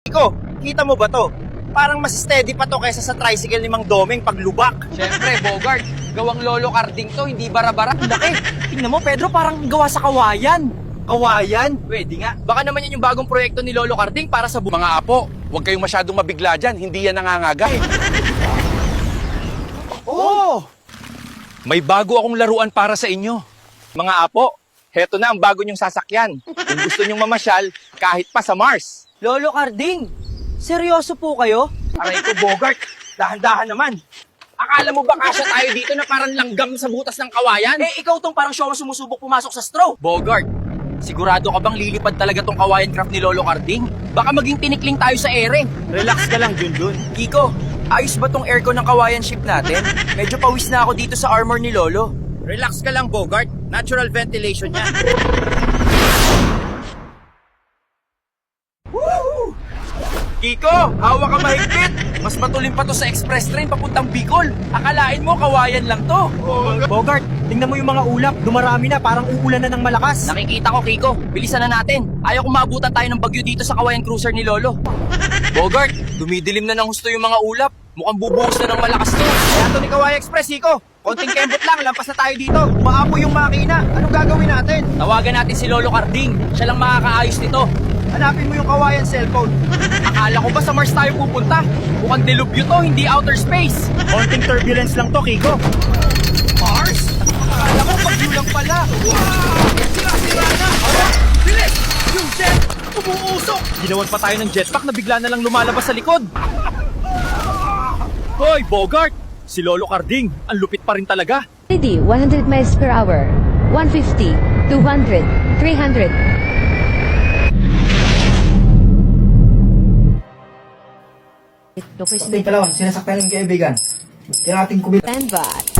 Iko, kita mo ba to? Parang mas steady pa to kaysa sa tricycle ni Mang Domeng pag lubak. Siyempre, Bogart, gawang Lolo Carding to, hindi bara-bara. Laki, tingnan mo Pedro, parang gawa sa kawayan. Kawayan? Pwede nga. Baka naman yan yung bagong proyekto ni Lolo Carding para sa Mga apo, huwag kayong masyadong mabigla dyan. Hindi yan nangangagay. Oh! May bago akong laruan para sa inyo. Mga apo, heto na ang bago nyong sasakyan. Kung gusto nyong mamasyal, kahit pa sa Mars. Lolo Carding, seryoso po kayo? Aray ko, Bogart, dahan-dahan naman. Akala mo ba kasya tayo dito na parang langgam sa butas ng kawayan? Eh, ikaw tong parang siyong sumusubok pumasok sa straw. Bogart, sigurado ka bang lilipad talaga tong kawayan craft ni Lolo Carding? Baka maging tinikling tayo sa ere. Relax ka lang, Junjun. Kiko, ayos ba tong aircon ng kawayan ship natin? Medyo pawis na ako dito sa armor ni Lolo. Relax ka lang, Bogart. Natural ventilation yan. Kiko, hawak ka mahigpit! Mas matulim pa to sa express train papuntang Bicol. Akalain mo, kawayan lang to. Bogart, tingnan mo yung mga ulap. Dumarami na, parang uulan na ng malakas. Nakikita ko, Kiko. Bilisan na natin. Ayaw kong maabutan tayo ng bagyo dito sa kawayan cruiser ni Lolo. Bogart, dumidilim na ng husto yung mga ulap. Mukhang bubuhos na ng malakas to. Kaya to ni Kawayan Express, Iko. Konting kembot lang, lampas na tayo dito. Umaapo yung makina. Anong gagawin natin? Tawagan natin si Lolo Carding. Siya lang makakaayos nito. Hanapin mo yung Kawayan cellphone. Akala ko ba sa Mars tayo pupunta? Mukhang delubyo to, hindi outer space. Konting turbulence lang to, Kiko. Mars? Akala ko bagyo lang pala. Sira-sira na. Bilis! Yung jet! Umuusok! Ginawan pa tayo ng jetpack na bigla na lang lumalabas sa likod. Hoy, Bogart! Si Lolo Carding, ang lupit pa rin talaga. Speedy 100 miles per hour, 150, 200, 300. Ito pala, sinasaktan yung kaibigan. Kaya natin kumilang. Stand by.